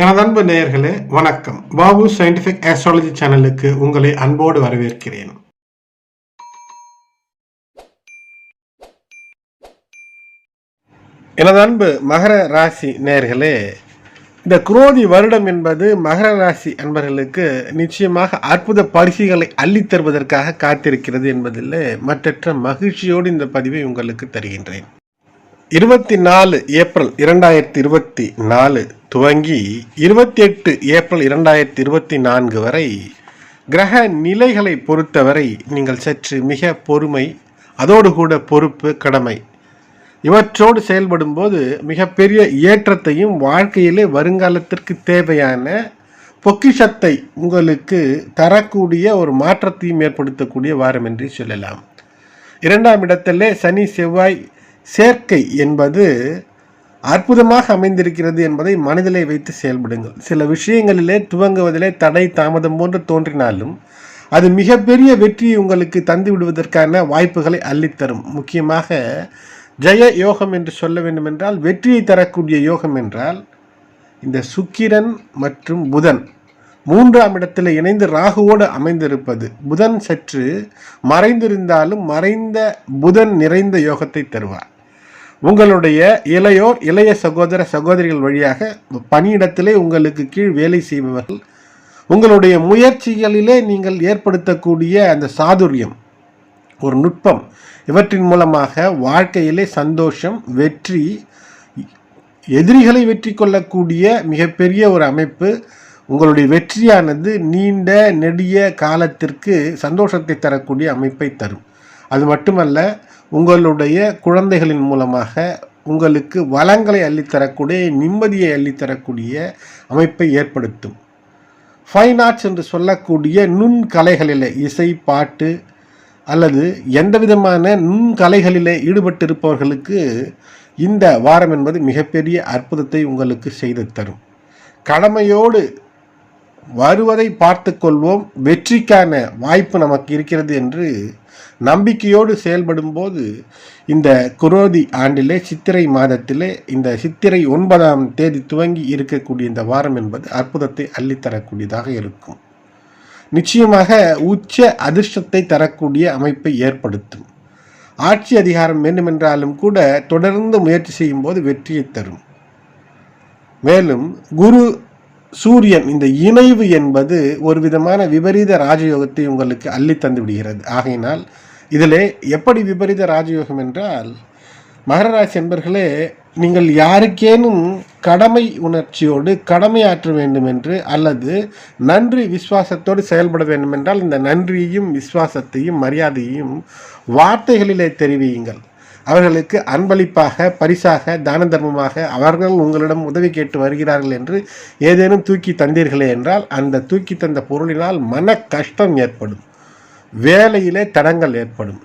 எனது அன்பு நேயர்களே வணக்கம். பாபு சயின்டிபிக் ஆஸ்ட்ராலஜி சேனலுக்கு உங்களை அன்போடு வரவேற்கிறேன். எனது அன்பு மகர ராசி நேயர்களே, இந்த குரோதி வருடம் என்பது மகர ராசி அன்பர்களுக்கு நிச்சயமாக அற்புத பரிசுகளை அள்ளித் தருவதற்காக காத்திருக்கிறது என்பதில் மற்றற்ற மகிழ்ச்சியோடு இந்த பதிவை உங்களுக்கு தருகின்றேன். 24 ஏப்ரல் 2024 துவங்கி 28 ஏப்ரல் 2024 வரை கிரக நிலைகளை பொறுத்தவரை நீங்கள் சற்று மிக பொறுமை, அதோடு கூட பொறுப்பு, கடமை இவற்றோடு செயல்படும் போது மிகப்பெரிய ஏற்றத்தையும் வாழ்க்கையிலே வருங்காலத்திற்கு தேவையான பொக்கிஷத்தை உங்களுக்கு தரக்கூடிய ஒரு மாற்றத்தையும் ஏற்படுத்தக்கூடிய வாரம் என்று சொல்லலாம். 2ஆம் இடத்திலே சனி செவ்வாய் சேர்க்கை என்பது அற்புதமாக அமைந்திருக்கிறது என்பதை மனதிலே வைத்து செயல்படுங்கள். சில விஷயங்களிலே துவங்குவதிலே தடை தாமதம் போன்று தோன்றினாலும் அது மிகப்பெரிய வெற்றியை உங்களுக்கு தந்து விடுவதற்கான வாய்ப்புகளை அள்ளித்தரும். முக்கியமாக ஜெய யோகம் என்று சொல்ல வேண்டும் என்றால், வெற்றியை தரக்கூடிய யோகம் என்றால் இந்த சுக்கிரன் மற்றும் புதன் 3ஆம் இடத்தில் இணைந்து ராகுவோடு அமைந்திருப்பது. புதன் சற்று மறைந்திருந்தாலும் மறைந்த புதன் நிறைந்த யோகத்தை தருவார். உங்களுடைய இளைய சகோதர சகோதரிகள் வழியாக பணியிடத்திலே உங்களுக்கு கீழ் வேலை செய்பவர்கள், உங்களுடைய முயற்சிகளிலே நீங்கள் ஏற்படுத்தக்கூடிய அந்த சாதுரியம், ஒரு நுட்பம், இவற்றின் மூலமாக வாழ்க்கையிலே சந்தோஷம், வெற்றி, எதிரிகளை வெற்றி கொள்ளக்கூடிய மிகப்பெரிய ஒரு அமைப்பு. உங்களுடைய வெற்றியானது நீண்ட நெடிய காலத்திற்கு சந்தோஷத்தை தரக்கூடிய அமைப்பை தரும். அது மட்டுமல்ல, உங்களுடைய குழந்தைகளின் மூலமாக உங்களுக்கு வளங்களை அள்ளித்தரக்கூடிய, நிம்மதியை அள்ளித்தரக்கூடிய அமைப்பை ஏற்படுத்தும். ஃபைன் ஆர்ட்ஸ் என்று சொல்லக்கூடிய நுண்கலைகளிலே, இசை, பாட்டு அல்லது எந்த விதமான நுண்கலைகளிலே ஈடுபட்டிருப்பவர்களுக்கு இந்த வாரம் என்பது மிகப்பெரிய அற்புதத்தை உங்களுக்கு செய்து தரும். கடமையோடு வருவதை பார்த்து கொள்வோம், வெற்றிக்கான வாய்ப்பு நமக்கு இருக்கிறது என்று நம்பிக்கையோடு செயல்படும் போது இந்த குரோதி ஆண்டிலே சித்திரை மாதத்திலே இந்த சித்திரை 9ஆம் தேதி துவங்கி இருக்கக்கூடிய இந்த வாரம் என்பது அற்புதத்தை அள்ளித்தரக்கூடியதாக இருக்கும். நிச்சயமாக உச்ச அதிர்ஷ்டத்தை தரக்கூடிய அமைப்பை ஏற்படுத்தும். ஆட்சி அதிகாரம் வேண்டுமென்றாலும் கூட தொடர்ந்து முயற்சி செய்யும் போது வெற்றியை தரும். மேலும் குரு சூரியன் இந்த இணைவு என்பது ஒரு விதமான விபரீத ராஜயோகத்தை உங்களுக்கு அள்ளி தந்து விடுகிறது. ஆகையினால் இதிலே எப்படி விபரீத ராஜயோகம் என்றால், மகர ராசி என்பர்களே, நீங்கள் யாருக்கேனும் கடமை உணர்ச்சியோடு கடமையாற்ற வேண்டும் என்று அல்லது நன்றி விசுவாசத்தோடு செயல்பட வேண்டும் என்றால் இந்த நன்றியையும் விசுவாசத்தையும் மரியாதையையும் வார்த்தைகளிலே தெரிவியுங்கள். அவர்களுக்கு அன்பளிப்பாக, பரிசாக, தான தர்மமாக அவர்கள் உங்களிடம் உதவி கேட்டு வருகிறார்கள் என்று ஏதேனும் தூக்கி தந்தீர்களே என்றால் அந்த தூக்கி தந்த பொருளினால் மன கஷ்டம் ஏற்படும், வேலையிலே தடங்கள் ஏற்படும்.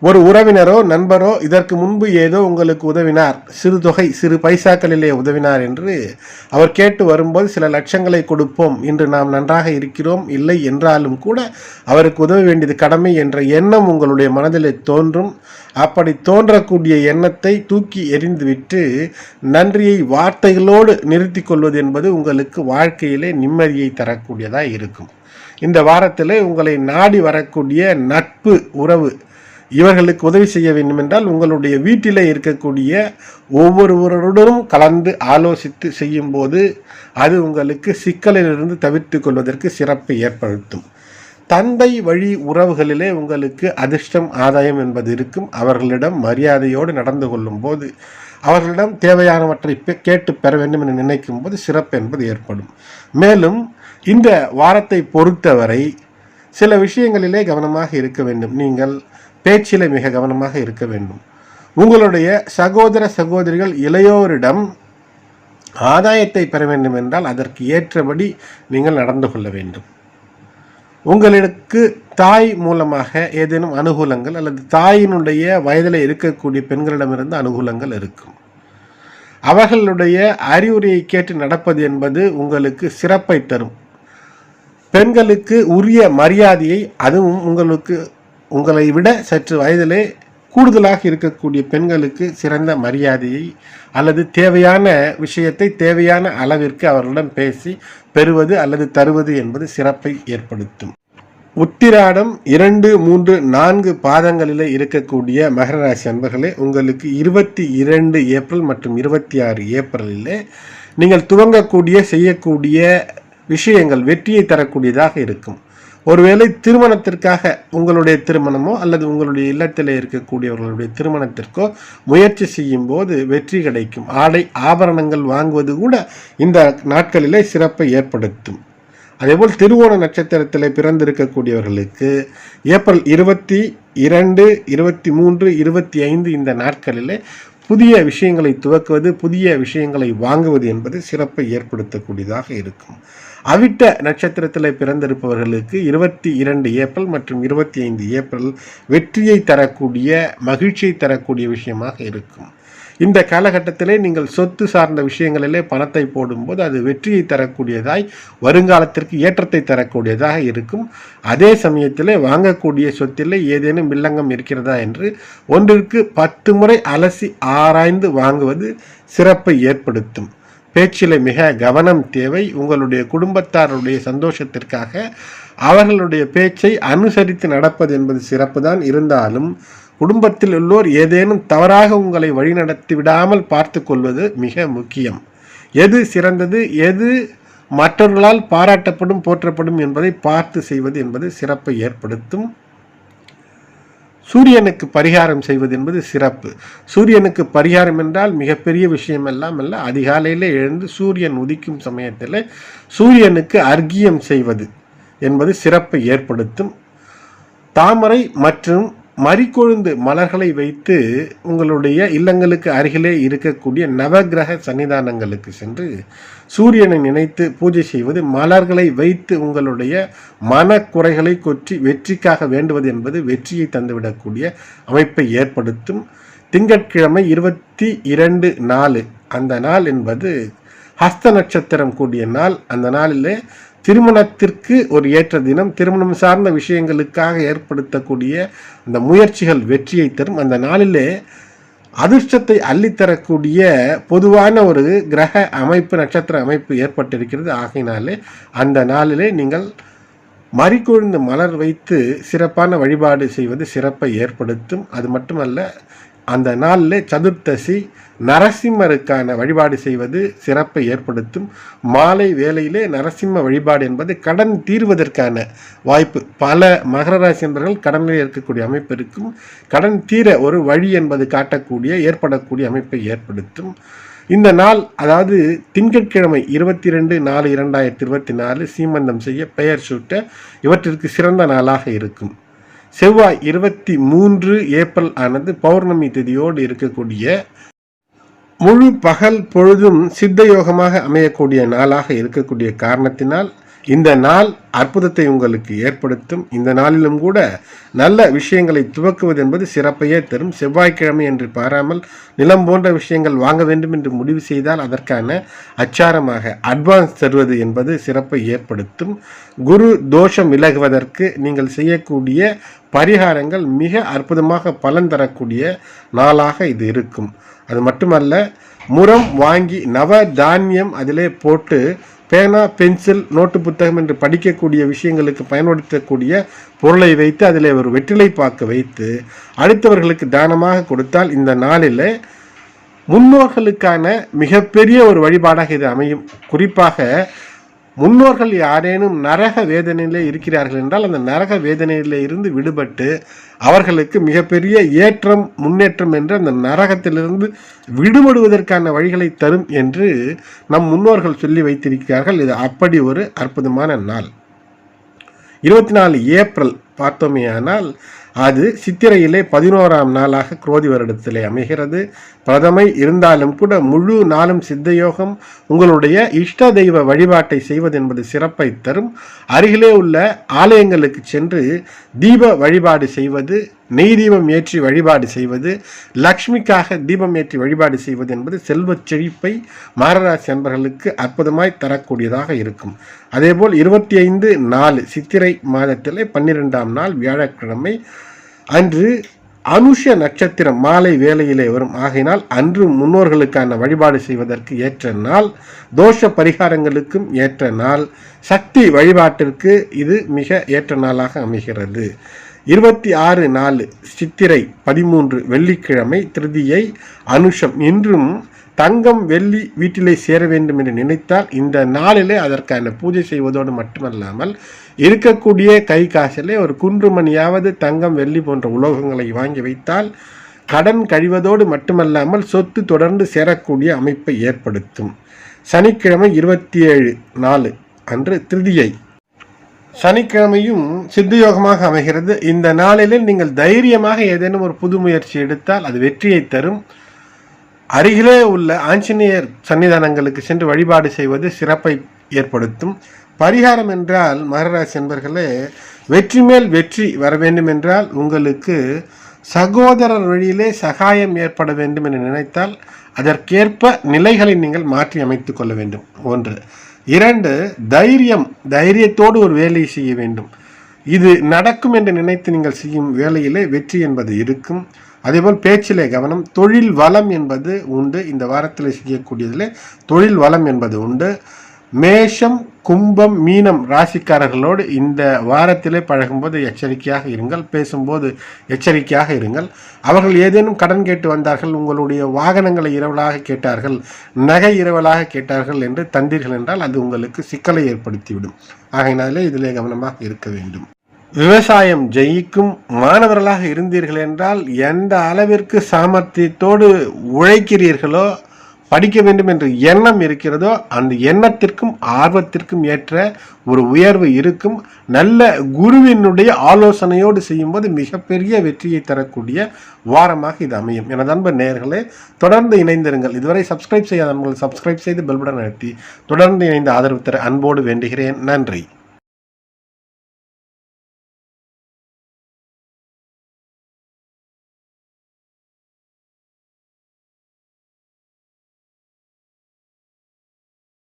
ஒரு உறவினரோ நண்பரோ இதற்கு முன்பு ஏதோ உங்களுக்கு உதவினார், சிறு தொகை, சிறு பைசாக்களிலே உதவினார் என்று அவர் கேட்டு வரும்போது சில லட்சங்களை கொடுப்போம், இன்று நாம் நன்றாக இருக்கிறோம், இல்லை என்றாலும் கூட அவருக்கு உதவ வேண்டியது கடமை என்ற எண்ணம் உங்களுடைய மனதிலே தோன்றும். அப்படி தோன்றக்கூடிய எண்ணத்தை தூக்கி எறிந்துவிட்டு நன்றியை வார்த்தைகளோடு நிறுத்தி கொள்வது என்பது உங்களுக்கு வாழ்க்கையிலே நிம்மதியை தரக்கூடியதாக இருக்கும். இந்த வாரத்திலே உங்களை நாடி வரக்கூடிய நட்பு உறவு, இவர்களுக்கு உதவி செய்ய வேண்டும் என்றால் உங்களுடைய வீட்டிலே இருக்கக்கூடிய ஒவ்வொருவருடனும் கலந்து ஆலோசித்து செய்யும் போது அது உங்களுக்கு சிக்கலிலிருந்து தவிர்த்து கொள்வதற்கு சிறப்பை ஏற்படுத்தும். தந்தை வழி உறவுகளிலே உங்களுக்கு அதிர்ஷ்டம், ஆதாயம் என்பது இருக்கும். அவர்களிடம் மரியாதையோடு நடந்து கொள்ளும் போது, அவர்களிடம் தேவையானவற்றை கேட்டு பெற வேண்டும் என்று நினைக்கும் போது சிறப்பு என்பது ஏற்படும். மேலும் இந்த வாரத்தை பொறுத்தவரை சில விஷயங்களிலே கவனமாக இருக்க வேண்டும். நீங்கள் பேச்சிலே மிக கவனமாக இருக்க வேண்டும். உங்களுடைய சகோதர சகோதரிகள் இளையோரிடம் ஆதாயத்தை பெற வேண்டும் என்றால் அதற்கு ஏற்றபடி நீங்கள் நடந்து கொள்ள வேண்டும். உங்களுக்கு தாய் மூலமாக ஏதேனும் அனுகூலங்கள் அல்லது தாயினுடைய வயதில் இருக்கக்கூடிய பெண்களிடமிருந்து அனுகூலங்கள் இருக்கும். அவர்களுடைய அறிவுரையை கேட்டு நடப்பது என்பது உங்களுக்கு சிறப்பை தரும். பெண்களுக்கு உரிய மரியாதையை, அதுவும் உங்களை விட சற்று வயதிலே கூடுதலாக இருக்கக்கூடிய பெண்களுக்கு சிறந்த மரியாதையை அல்லது தேவையான விஷயத்தை தேவையான அளவிற்கு அவர்களிடம் பேசி பெறுவது அல்லது தருவது என்பது சிறப்பை ஏற்படுத்தும். உத்திராடம் 2, 3, 4 பாதங்களிலே இருக்கக்கூடிய மகர ராசி அன்பர்களே, உங்களுக்கு 22 ஏப்ரல் மற்றும் 26 ஏப்ரலிலே நீங்கள் துவங்கக்கூடிய செய்யக்கூடிய விஷயங்கள் வெற்றியை தரக்கூடியதாக இருக்கும். ஒருவேளை திருமணத்திற்காக உங்களுடைய திருமணமோ அல்லது உங்களுடைய இல்லத்தில் இருக்கக்கூடியவர்களுடைய திருமணத்திற்கோ முயற்சி செய்யும் போது வெற்றி கிடைக்கும். ஆடை ஆபரணங்கள் வாங்குவது கூட இந்த நாட்களிலே சிறப்பை ஏற்படுத்தும். அதேபோல் திருவோண நட்சத்திரத்தில் பிறந்திருக்கக்கூடியவர்களுக்கு ஏப்ரல் 22, 23, 25 இந்த நாட்களில் புதிய விஷயங்களை துவக்குவது, புதிய விஷயங்களை வாங்குவது என்பது சிறப்பை ஏற்படுத்தக்கூடியதாக இருக்கும். அவிட்ட நட்சத்திரத்தில் பிறந்திருப்பவர்களுக்கு 22 ஏப்ரல் மற்றும் 25 ஏப்ரல் வெற்றியை தரக்கூடிய, மகிழ்ச்சியை தரக்கூடிய விஷயமாக இருக்கும். இந்த காலகட்டத்திலே நீங்கள் சொத்து சார்ந்த விஷயங்களிலே பணத்தை போடும்போது அது வெற்றியை தரக்கூடியதாய், வருங்காலத்திற்கு ஏற்றத்தை தரக்கூடியதாக இருக்கும். அதே சமயத்திலே வாங்கக்கூடிய சொத்திலே ஏதேனும் வில்லங்கம் இருக்கிறதா என்று ஒன்றிற்கு 10 முறை அலசி ஆராய்ந்து வாங்குவது சிறப்பை ஏற்படுத்தும். பேச்சிலே மிக கவனம் தேவை. உங்களுடைய குடும்பத்தாருடைய சந்தோஷத்திற்காக அவர்களுடைய பேச்சை அனுசரித்து நடப்பது என்பது சிறப்பு தான். இருந்தாலும் குடும்பத்தில் உள்ளோர் ஏதேனும் தவறாக உங்களை வழிநடத்தி விடாமல் பார்த்து கொள்வது மிக முக்கியம். எது சிறந்தது, எது மற்றவர்களால் பாராட்டப்படும், போற்றப்படும் என்பதை பார்த்து செய்வது என்பது சிறப்பை ஏற்படுத்தும். சூரியனுக்கு பரிகாரம் செய்வது என்பது சிறப்பு. சூரியனுக்கு பரிகாரம் என்றால் மிகப்பெரிய விஷயமெல்லாம் அல்ல. அதிகாலையில் எழுந்து சூரியன் உதிக்கும் சமயத்தில் சூரியனுக்கு அர்க்கியம் செய்வது என்பது சிறப்பை ஏற்படுத்தும். தாமரை மற்றும் மரிக்கொழுந்து மலர்களை வைத்து உங்களுடைய இல்லங்களுக்கு அருகிலே இருக்கக்கூடிய நவகிரக சன்னிதானங்களுக்கு சென்று சூரியனை நினைத்து பூஜை செய்வது, மலர்களை வைத்து உங்களுடைய மனக்குறைகளை கொற்றி வெற்றிக்காக வேண்டுவது என்பது வெற்றியை தந்துவிடக்கூடிய அமைப்பை ஏற்படுத்தும். திங்கட்கிழமை 22/4 அந்த நாள் என்பது ஹஸ்த நட்சத்திரம் கூடிய நாள். அந்த நாளிலே திருமணத்திற்கு ஒரு ஏற்ற தினம். திருமணம் சார்ந்த விஷயங்களுக்காக ஏற்படுத்தக்கூடிய அந்த முயற்சிகள் வெற்றியை தரும். அந்த நாளிலே அதிர்ஷ்டத்தை அள்ளித்தரக்கூடிய பொதுவான ஒரு கிரக அமைப்பு, நட்சத்திர அமைப்பு ஏற்பட்டிருக்கிறது. ஆகையினாலே அந்த நாளிலே நீங்கள் மரிக்கொழுந்து மலர் வைத்து சிறப்பான வழிபாடு செய்வது சிறப்பை ஏற்படுத்தும். அது மட்டுமல்ல, அந்த நாளில் சதுர்த்தசி நரசிம்மருக்கான வழிபாடு செய்வது சிறப்பை ஏற்படுத்தும். மாலை வேளையிலே நரசிம்ம வழிபாடு என்பது கடன் தீர்வதற்கான வாய்ப்பு. பல மகர ராசி என்பவர்கள் கடனில் இருக்கக்கூடிய அமைப்பு இருக்கும். கடன் தீர ஒரு வழி என்பது காட்டக்கூடிய, ஏற்படக்கூடிய அமைப்பை ஏற்படுத்தும். இந்த நாள், அதாவது திங்கட்கிழமை 22/4/2024 சீமந்தம் செய்ய, பெயர் சூட்ட இவற்றிற்கு சிறந்த நாளாக இருக்கும். செவ்வாய் 23 ஏப்ரல் ஆனது பௌர்ணமி திதியோடு இருக்கக்கூடிய முழு பகல் பொழுதும் சித்த யோகமாக அமையக்கூடிய நாளாக இருக்கக்கூடிய காரணத்தினால் இந்த நாள் அற்புதத்தை உங்களுக்கு ஏற்படுத்தும். இந்த நாளிலும் கூட நல்ல விஷயங்களை துவக்குவது என்பது சிறப்பையே தரும். செவ்வாய்க்கிழமை என்று பாராமல் நிலம் போன்ற விஷயங்கள் வாங்க வேண்டும் என்று முடிவு செய்தால் அதற்கான அச்சாரமாக அட்வான்ஸ் தருவது என்பது சிறப்பை ஏற்படுத்தும். குரு தோஷம் விலகுவதற்கு நீங்கள் செய்யக்கூடிய பரிகாரங்கள் மிக அற்புதமாக பலன் தரக்கூடிய நாளாக இது இருக்கும். அது மட்டுமல்ல, முறம் வாங்கி நவ தானியம் அதிலே போட்டு பேனா, பென்சில், நோட்டு புத்தகம் என்று படிக்கக்கூடிய விஷயங்களுக்கு பயன்படுத்தக்கூடிய பொருளை வைத்து அதில் ஒரு வெற்றிலை பாக்கு வைத்து அடுத்தவர்களுக்கு தானமாக கொடுத்தால் இந்த நாளில் முன்னோர்களுக்கான மிகப்பெரிய ஒரு வழிபாடாக இது அமையும். குறிப்பாக முன்னோர்கள் யாரேனும் நரக வேதனையிலே இருக்கிறார்கள் என்றால் அந்த நரக வேதனையிலே இருந்து விடுபட்டு அவர்களுக்கு மிகப்பெரிய ஏற்றம், முன்னேற்றம் என்று அந்த நரகத்திலிருந்து விடுபடுவதற்கான வழிகளை தரும் என்று நம் முன்னோர்கள் சொல்லி வைத்திருக்கிறார்கள். இது அப்படி ஒரு அற்புதமான நாள். 24 ஏப்ரல் பார்த்தோமேயானால் அது சித்திரையிலே 11ஆம் நாளாக குரோதி வருடத்திலே அமைகிறது. பிரதமை இருந்தாலும் கூட முழு நாளும் சித்தயோகம். உங்களுடைய இஷ்ட தெய்வ வழிபாட்டை செய்வது என்பது சிறப்பை தரும். அருகிலே உள்ள ஆலயங்களுக்கு சென்று தீப வழிபாடு செய்வது, நெய் தீபம் ஏற்றி வழிபாடு செய்வது, லக்ஷ்மிக்காக தீபம் ஏற்றி வழிபாடு செய்வது என்பது செல்வச் செழிப்பை மகராசி அன்பர்களுக்கு அற்புதமாய் தரக்கூடியதாக இருக்கும். அதேபோல் 25/4 சித்திரை மாதத்திலே 12ஆம் நாள் வியாழக்கிழமை அன்று அனுஷ நட்சத்திரம் மாலை வேளையிலே வரும். ஆகையினால் அன்று முன்னோர்களுக்கான வழிபாடு செய்வதற்கு ஏற்ற நாள், தோஷ பரிகாரங்களுக்கும் ஏற்ற நாள், சக்தி வழிபாட்டிற்கு இது மிக ஏற்ற நாளாக அமைகிறது. 26/4 சித்திரை 13 வெள்ளிக்கிழமை திருதியை அனுஷம். இன்றும் தங்கம் வெள்ளி வீட்டிலே சேர வேண்டும் என்று நினைத்தால் இந்த நாளிலே அதற்கான பூஜை செய்வதோடு மட்டுமல்லாமல் இருக்கக்கூடிய கை காசிலே ஒரு குன்றுமணியாவது தங்கம் வெள்ளி போன்ற உலோகங்களை வாங்கி வைத்தால் கடன் கழிவதோடு மட்டுமல்லாமல் சொத்து தொடர்ந்து சேரக்கூடிய அமைப்பை ஏற்படுத்தும். சனிக்கிழமை 27/4 அன்று திருதியை. சனிக்கிழமையும் சித்தயோகமாக அமைகிறது. இந்த நாளிலே நீங்கள் தைரியமாக ஏதேனும் ஒரு புது முயற்சி எடுத்தால் அது வெற்றியை தரும். அருகிலே உள்ள ஆஞ்சநேயர் சன்னிதானங்களுக்கு சென்று வழிபாடு செய்வது சிறப்பை ஏற்படுத்தும். பரிகாரம் என்றால் மகர ராசி என்பர்களே, வெற்றி மேல் வெற்றி வர வேண்டும் என்றால் உங்களுக்கு சகோதரர் வழியிலே சகாயம் ஏற்பட வேண்டும் என்று நினைத்தால் அதற்கேற்ப நிலைகளை நீங்கள் மாற்றி அமைத்து கொள்ள வேண்டும். 1. 2. தைரியத்தோடு ஒரு வேலையை செய்ய வேண்டும். இது நடக்கும் என்று நினைத்து நீங்கள் செய்யும் வேலையிலே வெற்றி என்பது இருக்கும். அதேபோல் பேச்சிலே கவனம். தொழில் வளம் என்பது உண்டு. இந்த வாரத்தில் செய்யக்கூடியதில் தொழில் வளம் என்பது உண்டு. மேஷம், கும்பம், மீனம் ராசிக்காரர்களோடு இந்த வாரத்திலே பழகும்போது எச்சரிக்கையாக இருங்கள். பேசும்போது எச்சரிக்கையாக இருங்கள். அவர்கள் ஏதேனும் கடன் கேட்டு வந்தார்கள், உங்களுடைய வாகனங்களை இரவலாக கேட்டார்கள், நகை இரவலாக கேட்டார்கள் என்று தந்தீர்கள் என்றால் அது உங்களுக்கு சிக்கலை ஏற்படுத்திவிடும். ஆகையினாலே இதிலே கவனமாக இருக்க வேண்டும். விவசாயம் ஜெயிக்கும். மாணவர்களாக இருந்தீர்கள் என்றால் எந்த அளவிற்கு சாமர்த்தியத்தோடு உழைக்கிறீர்களோ, படிக்க வேண்டும் என்ற எண்ணம் இருக்கிறதோ அந்த எண்ணத்திற்கும் ஆர்வத்திற்கும் ஏற்ற ஒரு உயர்வு இருக்கும். நல்ல குருவினுடைய ஆலோசனையோடு செய்யும்போது மிகப்பெரிய வெற்றியை தரக்கூடிய வாரமாக இது அமையும். எனது அன்பு நேயர்களே, தொடர்ந்து இணைந்திருங்கள். இதுவரை சப்ஸ்கிரைப் செய்யாத நண்பர்கள் சப்ஸ்கிரைப் செய்து பெல் பட்டன் அழுத்தி தொடர்ந்து இணைந்து ஆதரவு தர அன்போடு வேண்டுகிறேன். நன்றி.